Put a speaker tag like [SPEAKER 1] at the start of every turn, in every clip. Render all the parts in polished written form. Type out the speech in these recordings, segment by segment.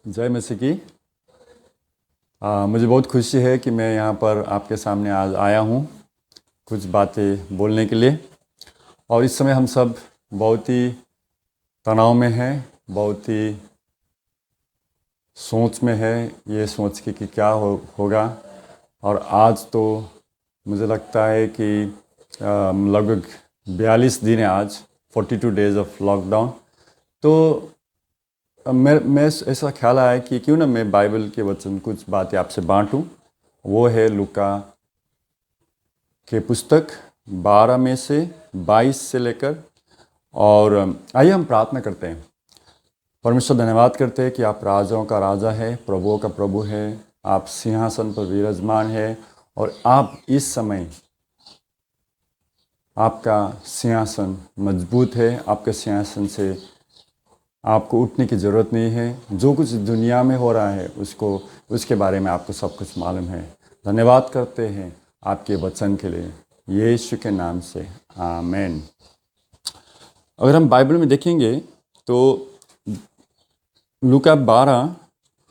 [SPEAKER 1] जय मसीह की। मुझे बहुत खुशी है कि मैं यहाँ पर आपके सामने आज आया हूँ कुछ बातें बोलने के लिए। और इस समय हम सब बहुत ही तनाव में हैं, बहुत ही सोच में है, ये सोच के कि क्या होगा। और आज तो मुझे लगता है कि लगभग 42 दिन है आज, 42 डेज ऑफ लॉकडाउन। तो मैं ऐसा ख्याल आया कि क्यों ना मैं बाइबल के वचन कुछ बातें आपसे बांटूं। वो है लूका के पुस्तक 12 में से 22 से लेकर। और आइए हम प्रार्थना करते हैं। परमेश्वर, धन्यवाद करते हैं कि आप राजाओं का राजा है, प्रभुओं का प्रभु है। आप सिंहासन पर विराजमान है और आप इस समय आपका सिंहासन मजबूत है। आपके सिंहासन से आपको उठने की ज़रूरत नहीं है। जो कुछ दुनिया में हो रहा है उसके बारे में आपको सब कुछ मालूम है। धन्यवाद करते हैं आपके वचन के लिए, यीशु के नाम से, आमीन। अगर हम बाइबल में देखेंगे तो लूका 12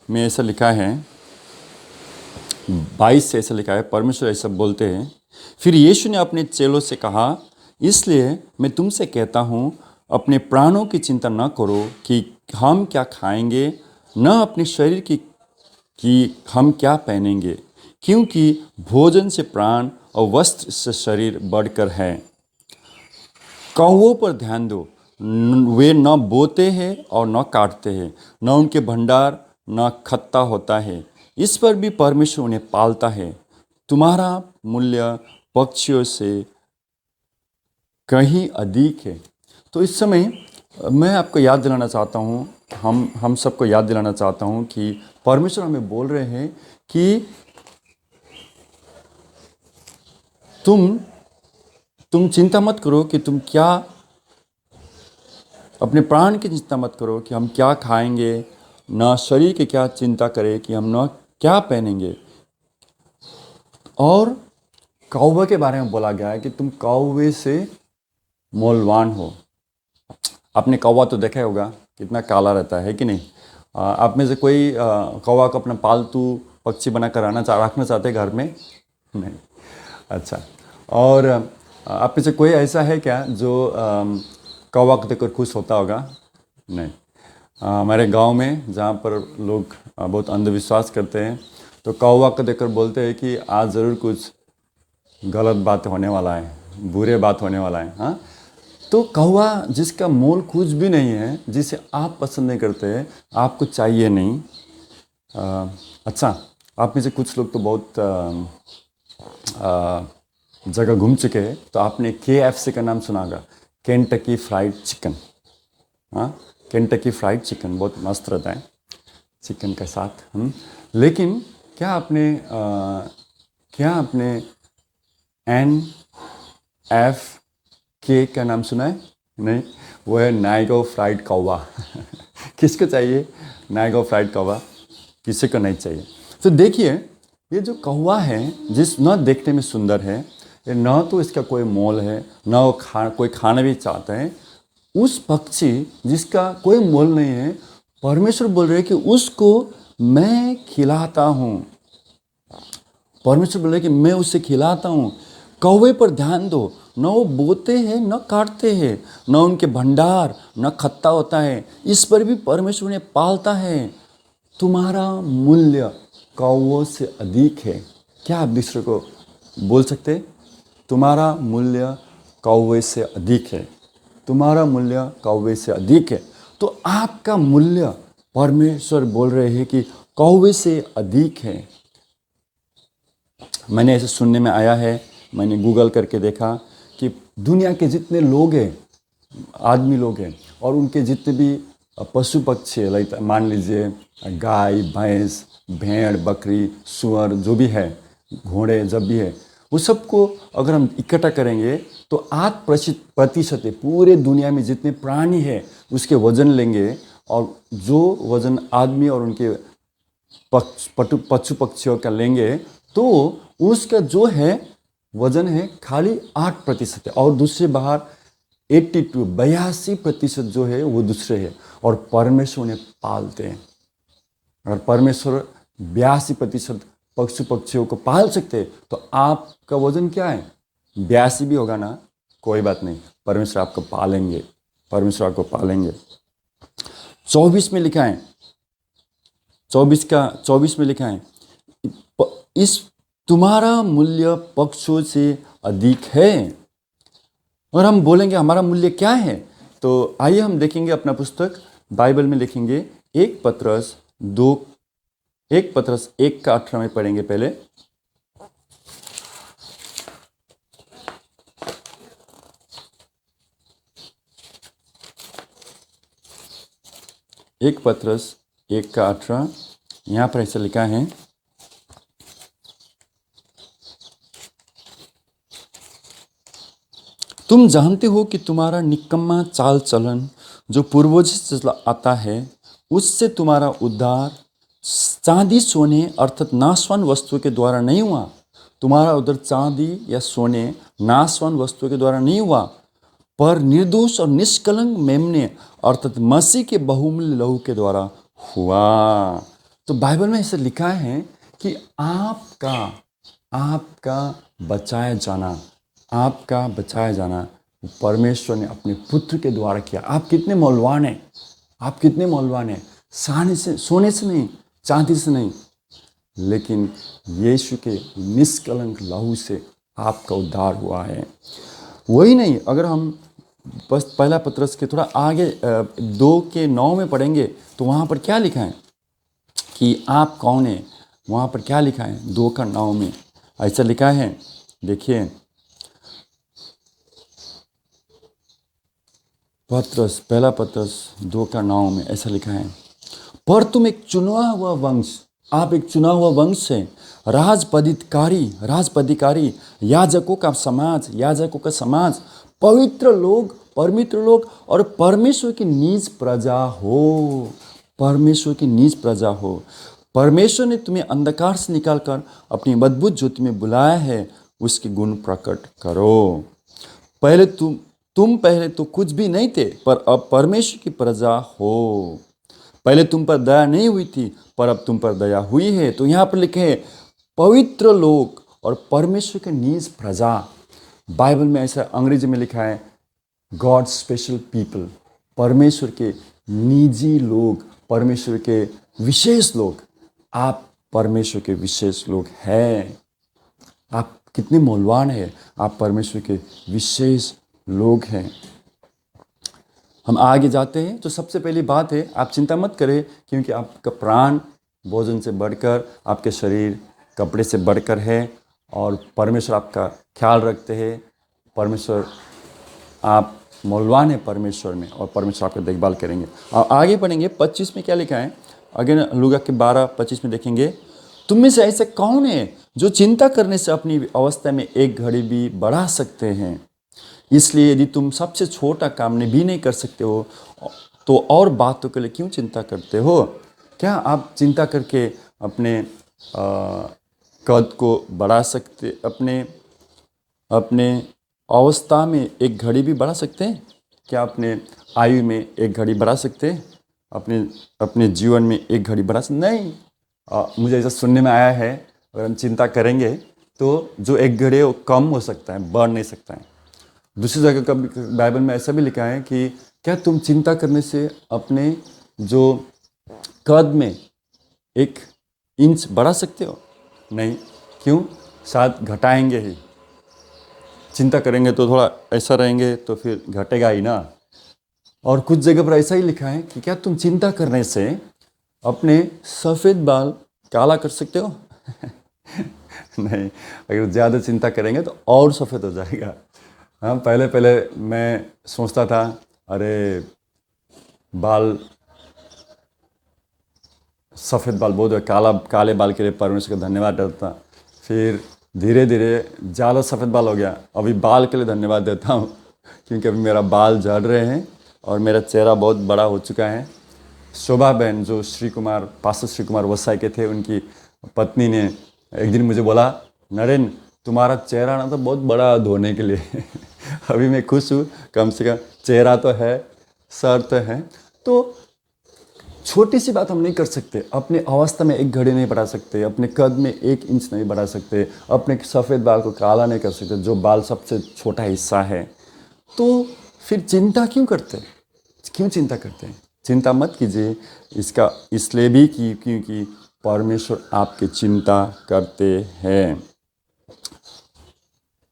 [SPEAKER 1] में ऐसा लिखा है, 22 से ऐसा लिखा है, परमेश्वर ऐसा बोलते हैं, फिर यीशु ने अपने चेलों से कहा, इसलिए मैं तुमसे कहता हूँ, अपने प्राणों की चिंता न करो कि हम क्या खाएंगे, न अपने शरीर की कि हम क्या पहनेंगे, क्योंकि भोजन से प्राण और वस्त्र से शरीर बढ़कर है। कौवों पर ध्यान दो, वे न बोते हैं और न काटते हैं, न उनके भंडार न खत्ता होता है, इस पर भी परमेश्वर उन्हें पालता है। तुम्हारा मूल्य पक्षियों से कहीं अधिक है। तो इस समय मैं आपको याद दिलाना चाहता हूँ, हम सबको याद दिलाना चाहता हूँ कि परमेश्वर हमें बोल रहे हैं कि तुम चिंता मत करो कि तुम क्या, अपने प्राण की चिंता मत करो कि हम क्या खाएंगे, न शरीर की क्या चिंता करें कि हम न क्या पहनेंगे। और कौवे के बारे में बोला गया है कि तुम कौवे से मोलवान हो। आपने कौवा तो देखा होगा, कितना काला रहता है कि नहीं। आप में से कोई कौवा को अपना पालतू पक्षी बनाकर रखना चाहते घर में? नहीं। अच्छा। और आप में से कोई ऐसा है क्या जो कौवा को देखकर खुश होता होगा? नहीं। हमारे गांव में जहाँ पर लोग बहुत अंधविश्वास करते हैं, तो कौवा को देखकर बोलते हैं कि आज ज़रूर कुछ गलत बात होने वाला है, बुरे बात होने वाला है। हाँ, तो कौवा जिसका मोल कुछ भी नहीं है, जिसे आप पसंद नहीं करते हैं, आपको चाहिए नहीं। अच्छा, आप में से कुछ लोग तो बहुत जगह घूम चुके हैं, तो आपने KFC का नाम सुना होगा, केंटकी फ्राइड चिकन। हाँ, केंटकी फ्राइड चिकन बहुत मस्त रहता है चिकन के साथ। लेकिन क्या आपने NFK का नाम सुना है? नहीं, वो है नायगो फ्राइड कौवा। किसको चाहिए नायगो फ्राइड कौवा? किसी को नहीं चाहिए। तो देखिए, ये जो कौवा है, जिस न देखने में सुंदर है, ये न तो इसका कोई मोल है, न वो कोई खाना भी चाहता है, उस पक्षी जिसका कोई मोल नहीं है, परमेश्वर बोल रहे हैं कि उसको मैं खिलाता हूँ। परमेश्वर बोल रहे हैं कि मैं उसे खिलाता हूँ। कौवे पर ध्यान दो, न वो बोते हैं न काटते हैं, न उनके भंडार न खत्ता होता है, इस पर भी परमेश्वर उन्हें पालता है। तुम्हारा मूल्य कौवों से अधिक है। क्या आप दूसरे को बोल सकते? तुम्हारा मूल्य कौवे से अधिक है। तुम्हारा मूल्य कौवे से अधिक है। तो आपका मूल्य परमेश्वर बोल रहे हैं कि कौवे से अधिक है। मैंने ऐसे सुनने में आया है, मैंने गूगल करके देखा कि दुनिया के जितने लोग हैं, आदमी लोग हैं, और उनके जितने भी पशु पक्षी है, लाइक मान लीजिए गाय, भैंस, भेड़, बकरी, सुअर, जो भी है, घोड़े जब भी है, वो सबको अगर हम इकट्ठा करेंगे तो 8% है पूरे दुनिया में जितने प्राणी है उसके वजन लेंगे, और जो वजन आदमी और उनके पशु पक्षियों का लेंगे, तो उसका जो है वजन है खाली 8% है, और दूसरे बाहर 82% जो है वो दूसरे है। और परमेश्वर उन्हें पालते हैं। अगर परमेश्वर 82% पशु पक्षियों को पाल सकते तो आपका वजन क्या है? 82 भी होगा ना, कोई बात नहीं, परमेश्वर आपको पालेंगे, परमेश्वर आपको पालेंगे। 24 में लिखा है, 24 में लिखा है, इस तुम्हारा मूल्य पक्षियों से अधिक है। और हम बोलेंगे हमारा मूल्य क्या है, तो आइए हम देखेंगे अपना पुस्तक बाइबल में लिखेंगे 1 पत्रस 1 का 18 में पढ़ेंगे पहले। एक पत्रस 1 का 18, यहाँ पर ऐसा लिखा है, तुम जानते हो कि तुम्हारा निकम्मा चाल चलन जो पूर्वज से आता है, उससे तुम्हारा उद्धार चांदी सोने अर्थात नाशवान वस्तु के द्वारा नहीं हुआ। तुम्हारा उद्धार चांदी या सोने नाशवान वस्तु के द्वारा नहीं हुआ, पर निर्दोष और निष्कलंक मेमने अर्थात मसीह के बहुमूल्य लहू के द्वारा हुआ। तो बाइबल में ऐसा लिखा है कि आपका बचाया जाना परमेश्वर ने अपने पुत्र के द्वारा किया। आप कितने मौलवान हैं, आप कितने मौलवान हैं, सोने से नहीं, चांदी से नहीं, लेकिन यीशु के निष्कलंक लहू से आपका उद्धार हुआ है। वही नहीं, अगर हम बस पहला पत्रस के थोड़ा आगे 2:9 में पढ़ेंगे तो वहाँ पर क्या लिखा है कि आप कौन हैं। वहाँ पर क्या लिखा है 2:9 में, ऐसा लिखा है, देखिए, पहला पत्रस 2:9 में ऐसा लिखा है, पर तुम एक चुना हुआ वंश, आप एक चुना हुआ वंश है, राजपदिकारी, याजकों का समाज, पवित्र लोग और परमेश्वर की निज प्रजा हो। परमेश्वर ने तुम्हें अंधकार से निकालकर अपनी अद्भुत ज्योति में बुलाया है, उसके गुण प्रकट करो। तुम पहले तो कुछ भी नहीं थे, पर अब परमेश्वर की प्रजा हो। पहले तुम पर दया नहीं हुई थी, पर अब तुम पर दया हुई है। तो यहाँ पर लिखे है पवित्र लोग और परमेश्वर के निज प्रजा। बाइबल में ऐसा अंग्रेजी में लिखा है गॉड स्पेशल पीपल, परमेश्वर के निजी लोग, परमेश्वर के विशेष लोग। आप परमेश्वर के विशेष लोग हैं। आप कितने मौलवान हैं, आप परमेश्वर के विशेष लोग हैं। हम आगे जाते हैं तो सबसे पहली बात है, आप चिंता मत करें, क्योंकि आपका प्राण भोजन से बढ़कर, आपके शरीर कपड़े से बढ़कर है, और परमेश्वर आपका ख्याल रखते हैं। परमेश्वर, आप मौलवान है परमेश्वर में, और परमेश्वर आपका देखभाल करेंगे। और आगे पढ़ेंगे 25 में क्या लिखा है, अगेन लूका के 12:25 में देखेंगे, तुम में से ऐसे कौन है जो चिंता करने से अपनी अवस्था में एक घड़ी भी बढ़ा सकते हैं। इसलिए यदि तुम सबसे छोटा काम भी नहीं कर सकते हो, तो और बातों के लिए क्यों चिंता करते हो। क्या आप चिंता करके अपने कद को बढ़ा सकते, अपने अवस्था में एक घड़ी भी बढ़ा सकते हैं। क्या अपने आयु में एक घड़ी बढ़ा सकते हैं, अपने जीवन में एक घड़ी बढ़ा सकते नहीं। मुझे ऐसा सुनने में आया है, अगर हम चिंता करेंगे तो जो एक घड़ी है वो कम हो सकता है, बढ़ नहीं सकता है। दूसरी जगह का बाइबल में ऐसा भी लिखा है कि क्या तुम चिंता करने से अपने जो कद में 1 इंच बढ़ा सकते हो। नहीं, क्यों, शायद घटाएंगे ही। चिंता करेंगे तो थोड़ा ऐसा रहेंगे तो फिर घटेगा ही ना। और कुछ जगह पर ऐसा ही लिखा है कि क्या तुम चिंता करने से अपने सफ़ेद बाल काला कर सकते हो। नहीं, अगर ज़्यादा चिंता करेंगे तो और सफ़ेद हो जाएगा। हाँ, पहले मैं सोचता था, अरे सफ़ेद बाल बहुत है, काले बाल के लिए परमेश्वर का धन्यवाद देता। फिर धीरे धीरे ज़्यादा सफ़ेद बाल हो गया, अभी बाल के लिए धन्यवाद देता हूँ, क्योंकि अभी मेरा बाल झड़ रहे हैं और मेरा चेहरा बहुत बड़ा हो चुका है। शोभा बहन, जो पास्टर श्री कुमार वसाई के थे, उनकी पत्नी ने एक दिन मुझे बोला, नरेन तुम्हारा चेहरा ना तो बहुत बड़ा धोने के लिए। अभी मैं खुश हूँ, कम से कम चेहरा तो है, सर तो है। तो छोटी सी बात हम नहीं कर सकते, अपने अवस्था में एक घड़ी नहीं बढ़ा सकते, अपने कद में 1 इंच नहीं बढ़ा सकते, अपने सफ़ेद बाल को काला नहीं कर सकते, जो बाल सबसे छोटा हिस्सा है। तो फिर चिंता क्यों करते, क्यों चिंता करते हैं? चिंता मत कीजिए, इसका इसलिए भी कि क्योंकि परमेश्वर आपकी चिंता करते हैं।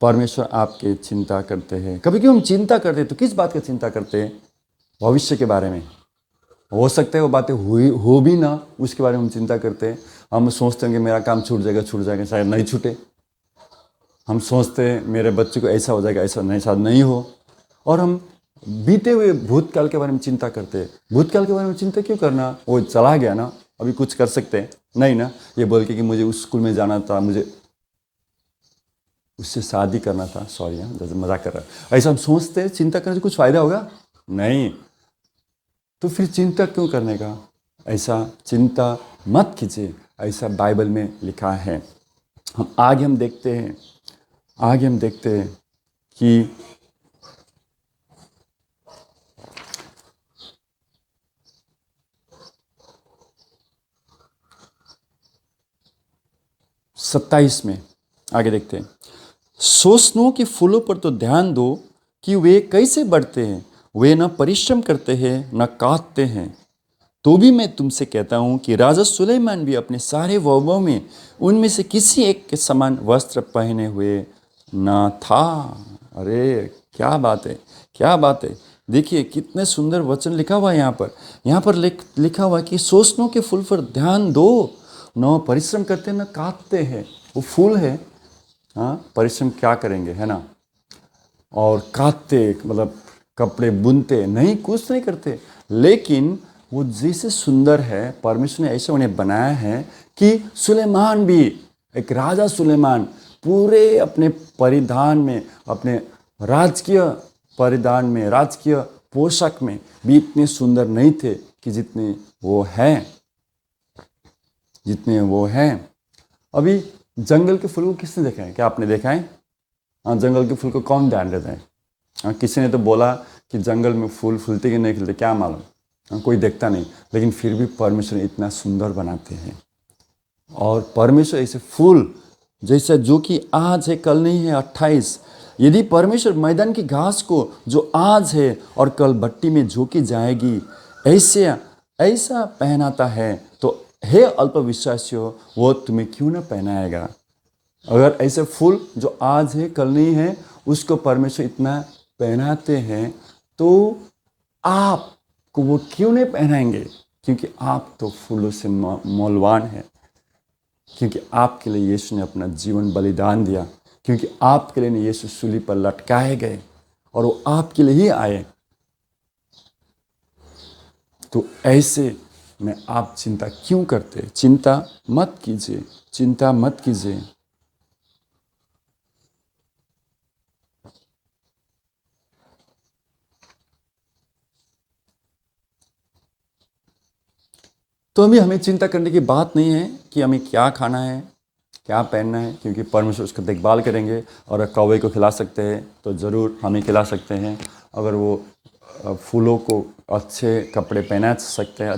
[SPEAKER 1] परमेश्वर आपके चिंता करते हैं। कभी क्यों हम चिंता करते हैं, तो किस बात की चिंता करते हैं? भविष्य के बारे में। हो सकता है वो बातें हुई हो भी ना, उसके बारे में हम चिंता करते हैं। हम सोचते हैं कि मेरा काम छूट जाएगा, शायद नहीं छूटे। हम सोचते हैं मेरे बच्चे को ऐसा हो जाएगा, ऐसा नहीं, शायद नहीं हो। और हम बीते हुए भूतकाल के बारे में चिंता करते हैं। भूतकाल के बारे में चिंता क्यों करना, वो चला गया ना, अभी कुछ कर सकते हैं नहीं ना। ये बोल के कि मुझे उस स्कूल में जाना था, मुझे उससे शादी करना था, सॉरी हाँ, जैसे मजाक कर रहा है, ऐसा हम सोचते हैं। चिंता करने से कुछ फ़ायदा होगा नहीं, तो फिर चिंता क्यों करने का? ऐसा चिंता मत कीजिए, ऐसा बाइबल में लिखा है। आगे हम देखते हैं कि सत्ताईस में आगे देखते हैं। सोचनों के फूलों पर तो ध्यान दो कि वे कैसे बढ़ते हैं, वे न परिश्रम करते हैं न काटते हैं। तो भी मैं तुमसे कहता हूँ कि राजा सुलेमान भी अपने सारे वैभव में उनमें से किसी एक के समान वस्त्र पहने हुए न था। अरे क्या बात है, क्या बात है! देखिए कितने सुंदर वचन लिखा हुआ है यहाँ पर लिखा हुआ है कि सोचनों के फूल पर ध्यान दो, न परिश्रम करते न काटते हैं। वो फूल है, हाँ, परिश्रम क्या करेंगे, है ना? और काटते मतलब कपड़े बुनते नहीं, कुछ नहीं करते, लेकिन वो जैसे सुंदर है, परमेश्वर ने ऐसे उन्हें बनाया है कि सुलेमान भी, एक राजा सुलेमान पूरे अपने परिधान में, अपने राजकीय परिधान में, राजकीय पोशाक में भी इतने सुंदर नहीं थे कि जितने वो हैं। अभी जंगल के फूल को किसने देखा है? क्या आपने देखा है? हाँ, जंगल के फूल को कौन ध्यान देता है? हाँ, किसी ने तो बोला कि जंगल में फूल फूलते कि नहीं खिलते, क्या मालूम। हाँ, कोई देखता नहीं, लेकिन फिर भी परमेश्वर इतना सुंदर बनाते हैं। और परमेश्वर ऐसे फूल जैसे जो कि आज है कल नहीं है, 28, यदि परमेश्वर मैदान की घास को जो आज है और कल भट्टी में झोंकी जाएगी ऐसा पहनाता है, तो हे अल्पविश्वासियों, वो तुम्हें क्यों ना पहनाएगा? अगर ऐसे फूल जो आज है कल नहीं है उसको परमेश्वर इतना पहनाते हैं, तो आपको वो क्यों नहीं पहनाएंगे? क्योंकि आप तो फूलों से मौलवान हैं, क्योंकि आपके लिए यीशु ने अपना जीवन बलिदान दिया, क्योंकि आपके लिए यीशु सूली पर लटकाए गए और वो आपके लिए ही आए। तो ऐसे में आप चिंता क्यों करते? चिंता मत कीजिए, चिंता मत कीजिए। तो अभी हमें चिंता करने की बात नहीं है कि हमें क्या खाना है, क्या पहनना है, क्योंकि परमेश्वर उसका देखभाल करेंगे। और अगर कौवे को खिला सकते हैं तो ज़रूर हमें खिला सकते हैं। अगर वो फूलों को अच्छे कपड़े पहना सकते हैं,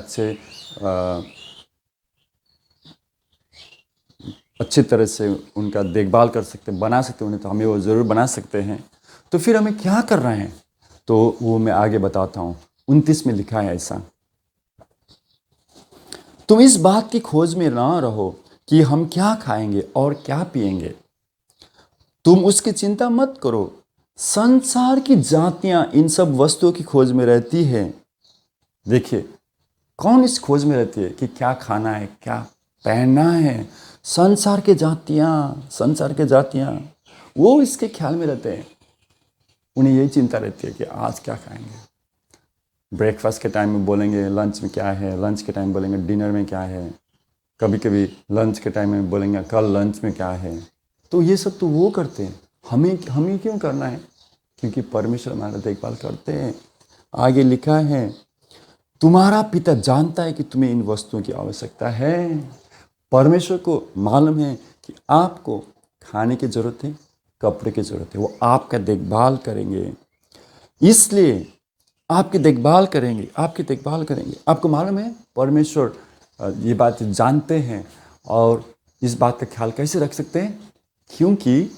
[SPEAKER 1] अच्छी तरह से उनका देखभाल कर सकते हैं, बना सकते हैं उन्हें, तो हमें वो ज़रूर बना सकते हैं। तो फिर हमें क्या कर रहे हैं, तो वो मैं आगे बताता हूँ। 29 में लिखा है ऐसा, तुम इस बात की खोज में ना रहो कि हम क्या खाएंगे और क्या पिएंगे, तुम उसकी चिंता मत करो। संसार की जातियां इन सब वस्तुओं की खोज में रहती है। देखिए, कौन इस खोज में रहती है कि क्या खाना है, क्या पहनना है? संसार के जातियां वो इसके ख्याल में रहते हैं। उन्हें यही चिंता रहती है कि आज क्या खाएंगे। ब्रेकफास्ट के टाइम में बोलेंगे लंच में क्या है, लंच के टाइम बोलेंगे डिनर में क्या है, कभी कभी लंच के टाइम में बोलेंगे कल लंच में क्या है। तो ये सब तो वो करते हैं, हमें क्यों करना है? क्योंकि परमेश्वर हमारा देखभाल करते हैं। आगे लिखा है, तुम्हारा पिता जानता है कि तुम्हें इन वस्तुओं की आवश्यकता है। परमेश्वर को मालूम है कि आपको खाने की ज़रूरत है, कपड़े की ज़रूरत है, वो आपका देखभाल करेंगे। इसलिए आपकी देखभाल करेंगे, आपकी देखभाल करेंगे। आपको मालूम है परमेश्वर ये बात जानते हैं और इस बात का ख्याल कैसे रख सकते हैं? क्योंकि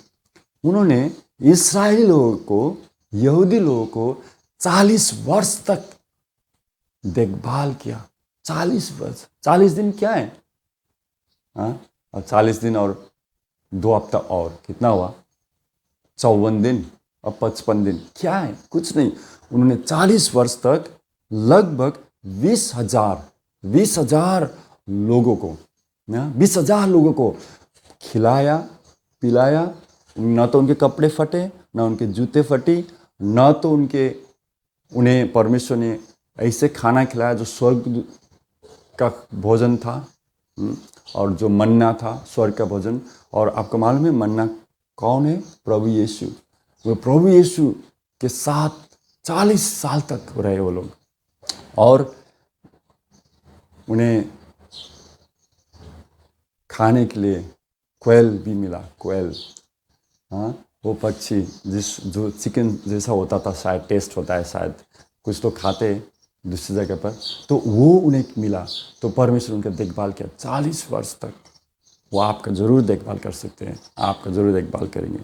[SPEAKER 1] उन्होंने इस्राएली लोगों को, यहूदी लोगों को 40 वर्ष तक देखभाल किया। 40 वर्ष, 40 दिन क्या है? हाँ, और 40 दिन और 2 हफ्ता और कितना हुआ? 54 दिन और 55 दिन क्या है? कुछ नहीं। उन्होंने 40 वर्ष तक लगभग 20,000 लोगों को, 20,000 लोगों को खिलाया पिलाया। न तो उनके कपड़े फटे, न उनके जूते फटी, न तो उन्हें परमेश्वर ने ऐसे खाना खिलाया जो स्वर्ग का भोजन था, और जो मन्ना था स्वर्ग का भोजन। और आपको मालूम है मन्ना कौन है? प्रभु यीशु। वो प्रभु यीशु के साथ 40 साल तक रहे वो लोग, और उन्हें खाने के लिए क्वेल भी मिला। क्वेल, हाँ, वो पक्षी जो चिकन जैसा होता था, शायद टेस्ट होता है, शायद कुछ तो खाते दूसरी जगह पर, तो वो उन्हें मिला। तो परमेश्वर उनका देखभाल किया 40 वर्ष तक। वो आपका ज़रूर देखभाल कर सकते हैं, आपका ज़रूर देखभाल करेंगे।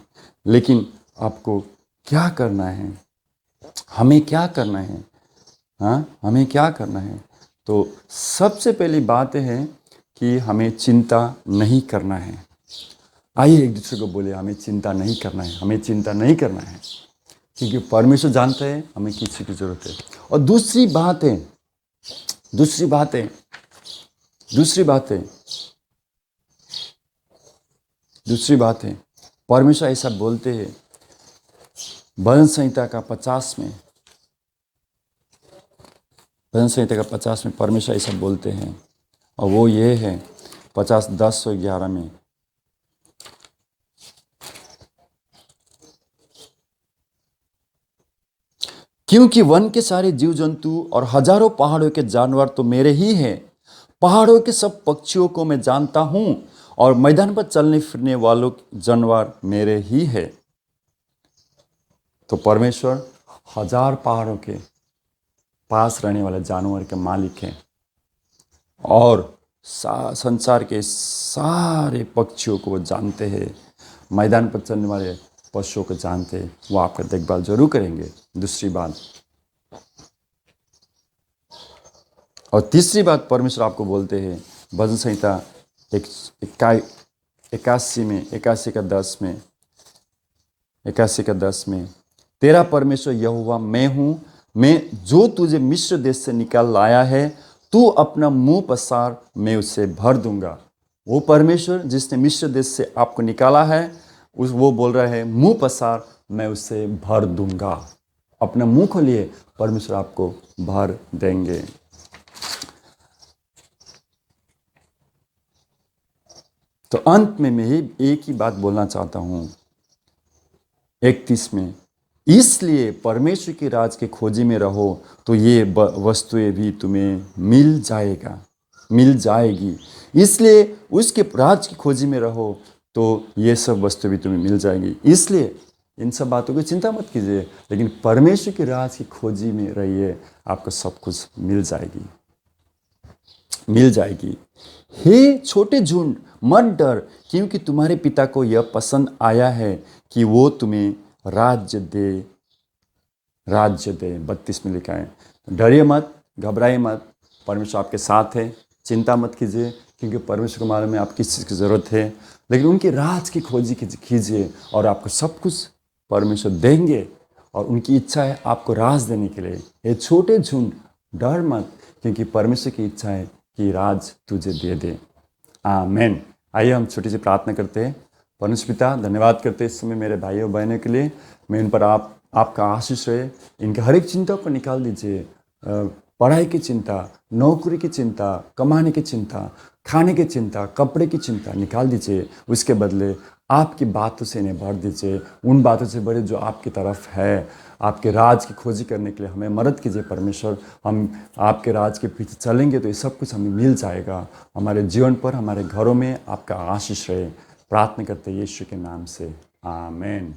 [SPEAKER 1] लेकिन आपको क्या करना है? हमें क्या करना है? हाँ, हमें क्या करना है? तो सबसे पहली बात है कि हमें चिंता नहीं करना है। आइए एक दूसरे को बोले, हमें चिंता नहीं करना है, हमें चिंता नहीं करना है, क्योंकि परमेश्वर जानते हैं हमें किसी की ज़रूरत है। और दूसरी बात है, परमेश्वर ऐसा बोलते हैं भजन संहिता का 50 में परमेश्वर ऐसा बोलते हैं, और वो ये है 50:10-11 में, क्योंकि वन के सारे जीव जंतु और हजारों पहाड़ों के जानवर तो मेरे ही हैं। पहाड़ों के सब पक्षियों को मैं जानता हूं, और मैदान पर चलने फिरने वालों जानवर मेरे ही है। तो परमेश्वर 1000 पहाड़ों के पास रहने वाले जानवर के मालिक हैं, और संसार के सारे पक्षियों को वो जानते हैं, मैदान पर चलने वाले पशुओं को जानते हैं। वो आपका देखभाल जरूर करेंगे। दूसरी बात, और तीसरी बात परमेश्वर आपको बोलते हैं भजन संहिता 81:10 में, तेरा परमेश्वर यहोवा मैं हूँ, मैं जो तुझे मिस्र देश से निकाल लाया है। तू अपना मुंह पसार, मैं उसे भर दूंगा। वो परमेश्वर जिसने मिस्र देश से आपको निकाला है, वो बोल रहा है मुंह पसार, मैं उसे भर दूंगा। अपना मुंह खोलिए, परमेश्वर आपको भर देंगे। तो अंत में मैं एक ही बात बोलना चाहता हूँ 31 में, इसलिए परमेश्वर की राज के खोजी में रहो, तो ये वस्तुएं भी तुम्हें मिल जाएगी। इसलिए उसके राज की खोजी में रहो, तो ये सब वस्तु भी तुम्हें मिल जाएगी। इसलिए इन सब बातों की चिंता मत कीजिए, लेकिन परमेश्वर के राज की खोजी में रहिए, आपको सब कुछ मिल जाएगी। हे छोटे झुंड, मत डर, क्योंकि तुम्हारे पिता को यह पसंद आया है कि वो तुम्हें राज्य दे। 32 में लिखा है। डरिए मत, घबराइए मत, परमेश्वर आपके साथ है। चिंता मत कीजिए, क्योंकि परमेश्वर को मालूम है आप किस चीज़ की ज़रूरत है। लेकिन उनकी राज की खोजी कीजिए, और आपको सब कुछ परमेश्वर देंगे, और उनकी इच्छा है आपको राज देने के लिए। ये छोटे झुंड, डर मत, क्योंकि परमेश्वर की इच्छा है कि राज तुझे दे दे। आमीन। आइए हम छोटी सी प्रार्थना करते हैं। परमेश्वर पिता, धन्यवाद करते हैं इस समय मेरे भाइयों बहनों के लिए। मैं इन पर आपका आशीष रहे। इनके हर एक चिंता को निकाल दीजिए। पढ़ाई की चिंता, नौकरी की चिंता, कमाने की चिंता, खाने की चिंता, कपड़े की चिंता निकाल दीजिए। उसके बदले आपकी बातों से इन्हें भर दीजिए, उन बातों से बड़े जो आपकी तरफ है। आपके राज की खोजी करने के लिए हमें मदद कीजिए परमेश्वर। हम आपके राज के पीछे चलेंगे तो ये सब कुछ हमें मिल जाएगा। हमारे जीवन पर, हमारे घरों में आपका आशीष रहे। प्रार्थना करते हैं यीशु के नाम से, आमीन।